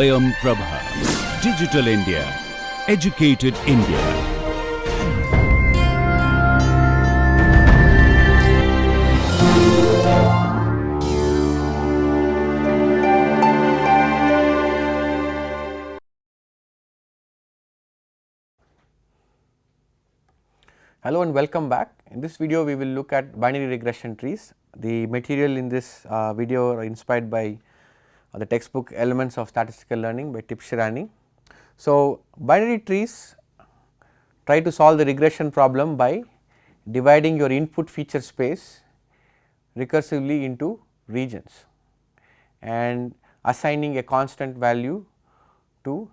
Swayam Prabha. Digital India. Educated India. Hello and welcome back. In this video we will look at binary regression trees. The material in this video are inspired by the textbook Elements of Statistical Learning by Tibshirani. So, binary trees try to solve the regression problem by dividing your input feature space recursively into regions and assigning a constant value to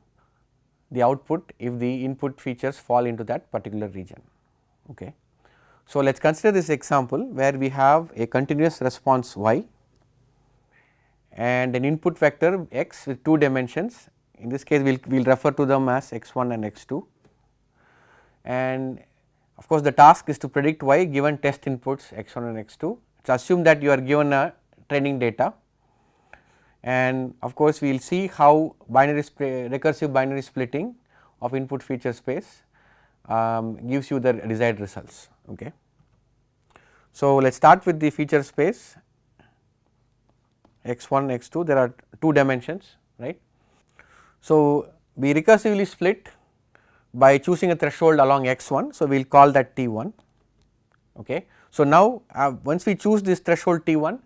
the output if the input features fall into that particular region. Okay. So, let us consider this example where we have a continuous response y and an input vector x with 2 dimensions. In this case we will refer to them as x1 and x2, and of course, the task is to predict y given test inputs x1 and x2. Let us assume that you are given a training data, and of course, we will see how recursive binary splitting of input feature space gives you the desired results. Okay. So, let us start with the feature space x1, x2, there are 2 dimensions, right. So, we recursively split by choosing a threshold along x1. So, we will call that T1. Okay. So, now once we choose this threshold T1,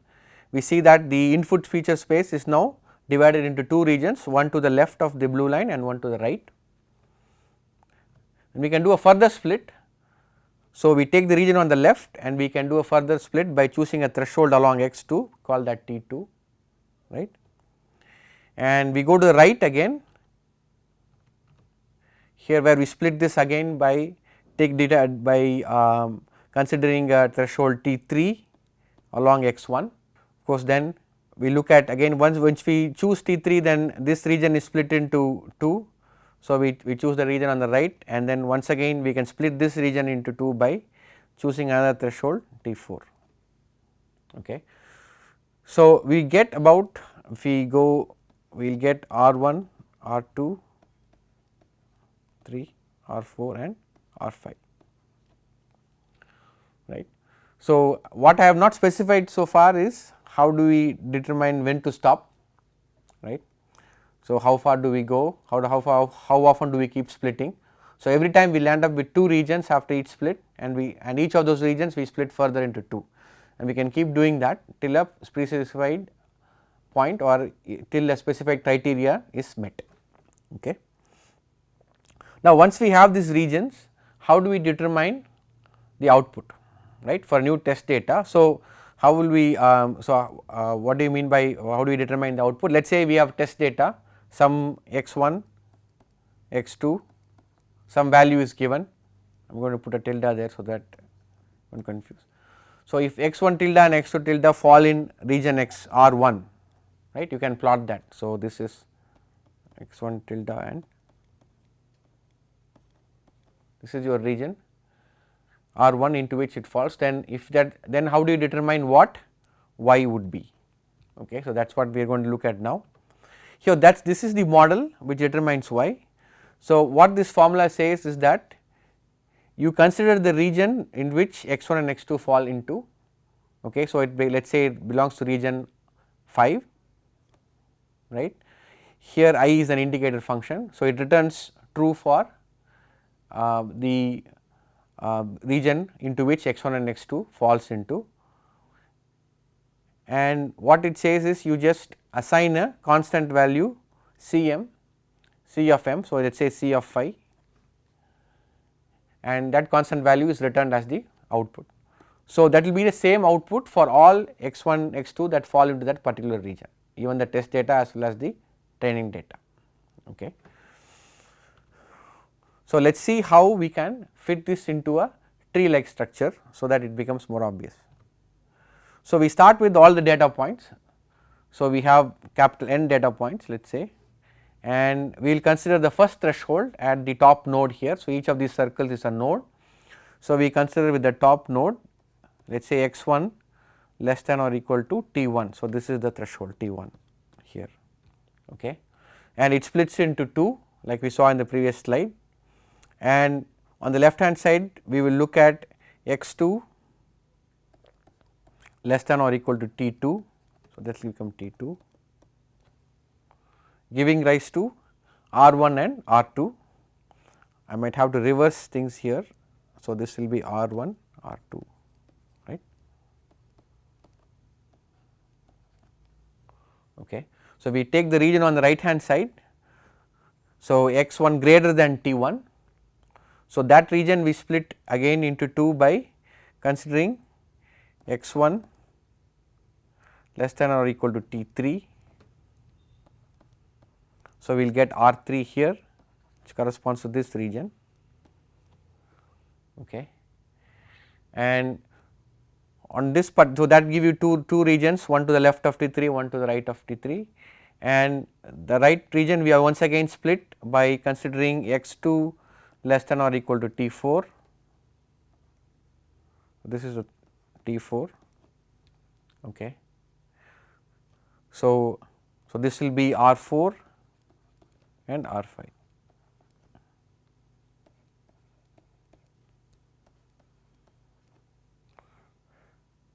we see that the input feature space is now divided into 2 regions, one to the left of the blue line and one to the right. And we can do a further split. So, we take the region on the left and we can do a further split by choosing a threshold along x2, call that T2, right. And we go to the right again, here where we split this again by considering a threshold T3 along x1. Of course, then we look at again once we choose T3, then this region is split into 2. So, we choose the region on the right, and then once again we can split this region into 2 by choosing another threshold T4. Okay. So, we get about, if we go, we will get R1, R2, 3, R4 and R5, right. So, what I have not specified so far is how do we determine when to stop, right. So, how far do we go, how often do we keep splitting. So, every time we will end up with 2 regions after each split, and each of those regions we split further into 2, and we can keep doing that till a specified point or till a specified criteria is met. Okay. Now, once we have these regions, how do we determine the output, right, for new test data. So, how will we, what do you mean by how do we determine the output? Let us say we have test data, some x1, x2, some value is given. I am going to put a tilde there so that I am confused. So, if x1 tilde and x2 tilde fall in region x R1, right, you can plot that. So, this is x1 tilde and this is your region R1 into which it falls, then if that, then how do you determine what y would be? Okay. So, that is what we are going to look at now. Here this is the model which determines y. So, what this formula says is that you consider the region in which x1 and x2 fall into. Okay. So, let us say it belongs to region 5, right. Here I is an indicator function. So, it returns true for the region into which x1 and x2 falls into, and what it says is you just assign a constant value C of m. So, let us say C of phi, and that constant value is returned as the output. So, that will be the same output for all x1, x2 that fall into that particular region, even the test data as well as the training data. Okay. So, let us see how we can fit this into a tree like structure so that it becomes more obvious. So, we start with all the data points. So, we have capital N data points, let us say, and we will consider the first threshold at the top node here. So, each of these circles is a node. So, we consider with the top node, let us say x1 less than or equal to T1. So, this is the threshold T1 here. Okay. and it splits into 2 like we saw in the previous slide, and on the left hand side we will look at x 2 less than or equal to T 2. So, that will become T 2 giving rise to R 1 and R 2. I might have to reverse things here. So, this will be R 1 R 2, right. Okay. So, we take the region on the right hand side. So, x 1 greater than T 1. So, that region we split again into 2 by considering x 1 less than or equal to T 3. So, we will get R 3 here which corresponds to this region, okay. And on this part, so that give you two regions, one to the left of T 3, one to the right of T 3, and the right region we have once again split by considering x 2 less than or equal to T 4. This is a T 4, okay. So, this will be R 4 and R 5.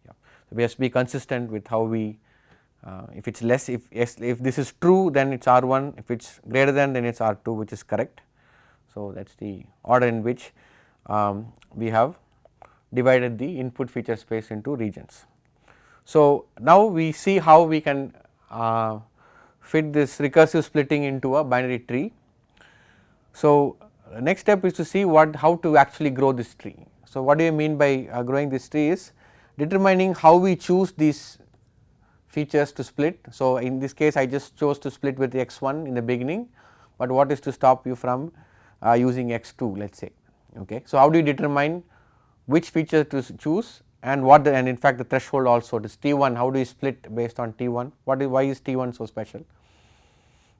Yeah. So, we have to be consistent with how we if it is less, if this is true then it is R 1, if it is greater than then it is R 2, which is correct. So, that is the order in which we have divided the input feature space into regions. So, now we see how we can fit this recursive splitting into a binary tree. So, next step is to see how to actually grow this tree. So, what do you mean by growing this tree is determining how we choose these features to split. So, in this case I just chose to split with x 1 in the beginning, but what is to stop you from using x 2, let us say, okay. So, how do you determine which feature to choose and and in fact the threshold also, this T 1, how do you split based on T 1, why is T 1 so special.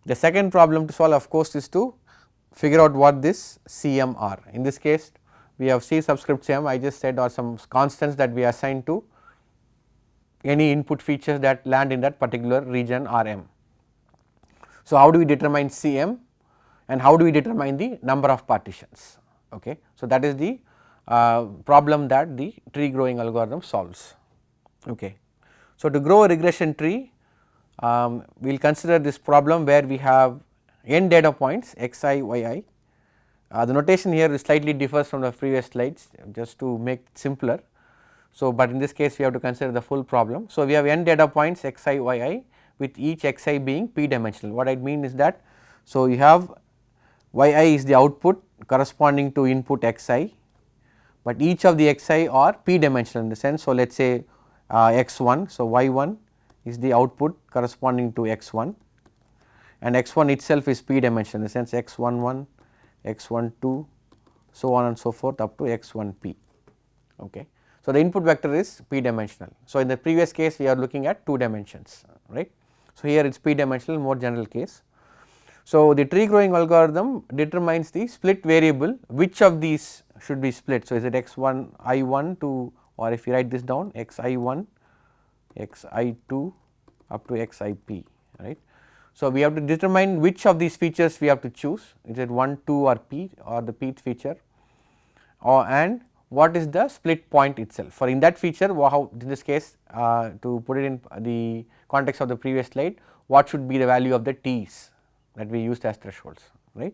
The second problem to solve of course is to figure out what this Cm are. In this case we have C subscript m, I just said, or some constants that we assign to any input features that land in that particular region R m. So, how do we determine Cm and how do we determine the number of partitions, okay. So, that is the problem that the tree growing algorithm solves, okay. So, to grow a regression tree we will consider this problem where we have n data points x I, y I. The notation here slightly differs from the previous slides just to make it simpler. So, but in this case we have to consider the full problem. So, we have n data points x I, y I with each x I being p dimensional. What I mean is that, so you have y I is the output corresponding to input x I, but each of the x I are p dimensional in the sense. So, let us say x 1, so y 1 is the output corresponding to x 1 and x 1 itself is p dimensional in the sense x 1 1, x 1 2, so on and so forth up to x 1 p, okay. So, the input vector is p dimensional. So, in the previous case we are looking at 2 dimensions, right. So, here it is p dimensional, more general case. So, the tree growing algorithm determines the split variable, which of these should be split. So, is it x 1 I 1 to, or if you write this down, x I 1, x I 2 up to x I p, right. So, we have to determine which of these features we have to choose, is it 1, 2 or p or the pth feature, or and what is the split point itself. For in that feature, how in this case to put it in the context of the previous slide, what should be the value of the t's that we used as thresholds, right.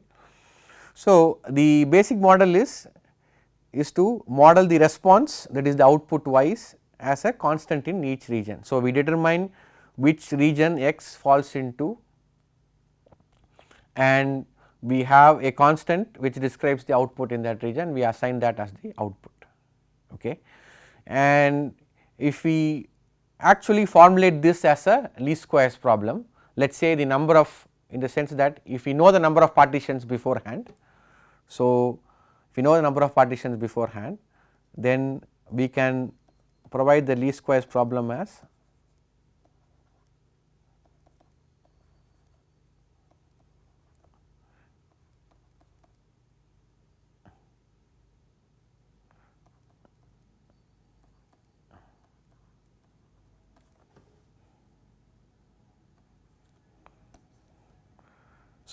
So, the basic model is to model the response, that is the output y's, as a constant in each region. So, we determine which region x falls into and we have a constant which describes the output in that region, we assign that as the output, okay. And if we actually formulate this as a least squares problem, let us say the number of, in the sense that if we know the number of partitions beforehand. So, if we know the number of partitions beforehand, then we can provide the least squares problem as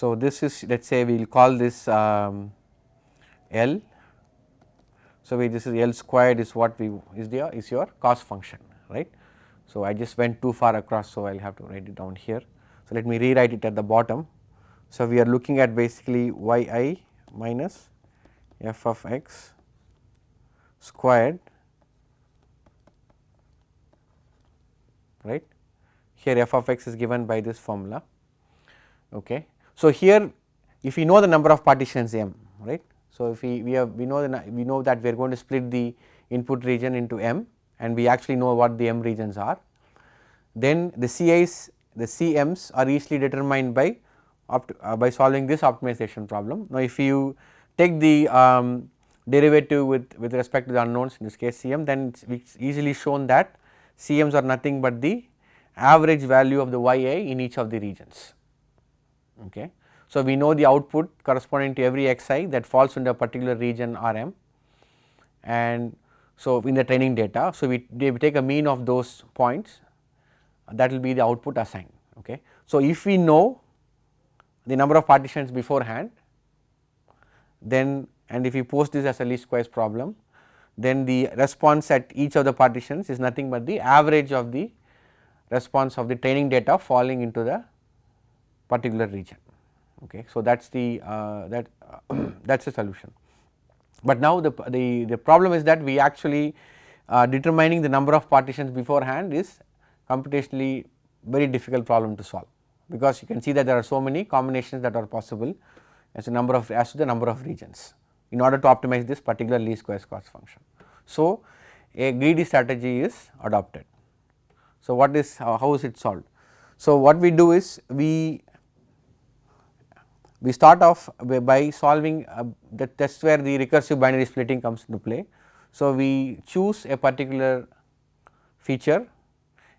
So, this is, let us say we will call this L. So, this is L squared is what we is your cost function, right. So, I just went too far across, so I will have to write it down here. So, let me rewrite it at the bottom. So, we are looking at basically y I minus f of x squared, right. Here f of x is given by this formula. Okay. So, here if we know the number of partitions m, right. So, if we know that we are going to split the input region into m, and we actually know what the m regions are, then the CIs, the CMs are easily determined by solving this optimization problem. Now, if you take the derivative with respect to the unknowns, in this case Cm, then it is easily shown that Cms are nothing but the average value of the yi in each of the regions. Okay. So, we know the output corresponding to every xi that falls into a particular region Rm, and so in the training data. So, we take a mean of those points, that will be the output assigned. Okay. So, if we know the number of partitions beforehand, then, and if we post this as a least squares problem, then the response at each of the partitions is nothing but the average of the response of the training data falling into the particular region. Okay. So, that is the that is the solution. But now the problem is that we actually determining the number of partitions beforehand is computationally very difficult problem to solve, because you can see that there are so many combinations that are possible as to the number of regions in order to optimize this particular least squares cost function. So, a greedy strategy is adopted. So, what is how is it solved? So, what we do is we start off by solving that is where the recursive binary splitting comes into play. So, we choose a particular feature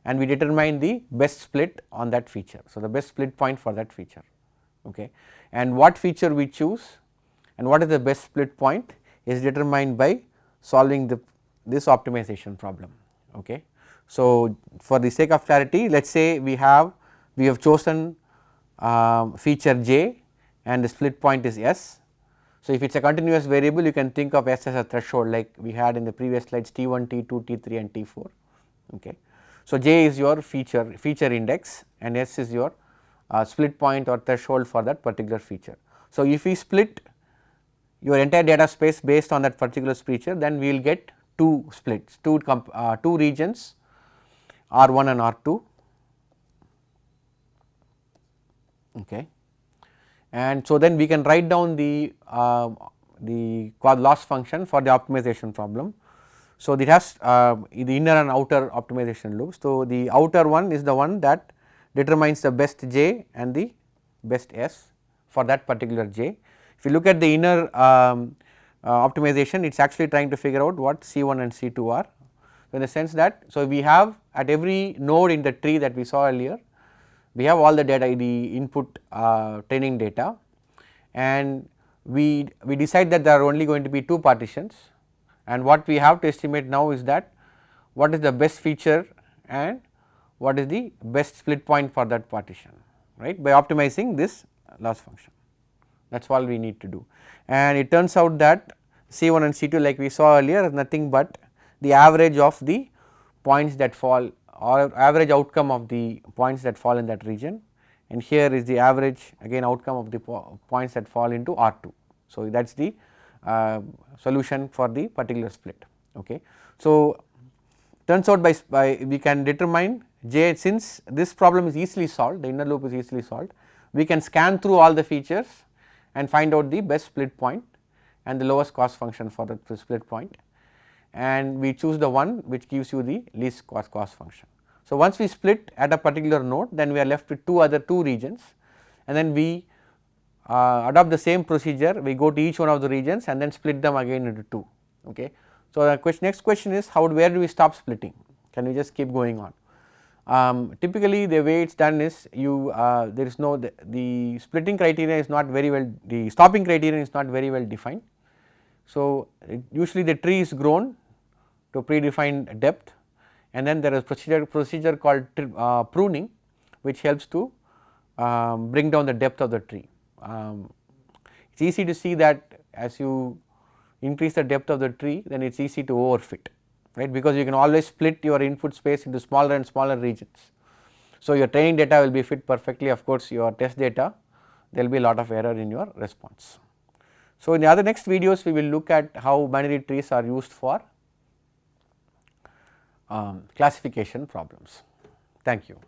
and we determine the best split on that feature. So, the best split point for that feature, okay. And what feature we choose and what is the best split point is determined by solving this optimization problem. Okay. So, for the sake of clarity, let us say we have chosen feature j and the split point is s. So, if it is a continuous variable, you can think of s as a threshold like we had in the previous slides T1, T2, T3 and T4. Okay. So, j is your feature index and s is your split point or threshold for that particular feature. So, if we split your entire data space based on that particular feature, then we will get two splits, two regions R1 and R2. Okay. And so, then we can write down the loss function for the optimization problem. So, it has the inner and outer optimization loops. So, the outer one is the one that determines the best j and the best s for that particular j. If you look at the inner optimization, it is actually trying to figure out what C1 and C2 are, in the sense that, so we have at every node in the tree that we saw earlier, we have all the data, the input training data, and we decide that there are only going to be two partitions, and what we have to estimate now is that what is the best feature and what is the best split point for that partition, right, by optimizing this loss function. That is all we need to do, and it turns out that C1 and C2, like we saw earlier, is nothing but the average of the points that fall, or average outcome of the points that fall in that region, and here is the average again outcome of the points that fall into R2. So, that is the solution for the particular split. Okay. So, turns out by we can determine j, since this problem is easily solved, the inner loop is easily solved, we can scan through all the features and find out the best split point and the lowest cost function for the split point, and we choose the one which gives you the least cost function. So, once we split at a particular node, then we are left with two regions, and then we adopt the same procedure, we go to each one of the regions and then split them again into two. Okay. So, the next question is where do we stop splitting? Can we just keep going on? Typically the way it is done is there is no the splitting criteria is not very well, the stopping criterion is not very well defined. So, usually the tree is grown to predefined depth, and then there is procedure called pruning, which helps to bring down the depth of the tree it's easy to see that as you increase the depth of the tree, then it's easy to overfit, right, because you can always split your input space into smaller and smaller regions. So, your training data will be fit perfectly, of course, your test data there will be a lot of error in your response. So, in the other next videos we will look at how binary trees are used for classification problems. Thank you.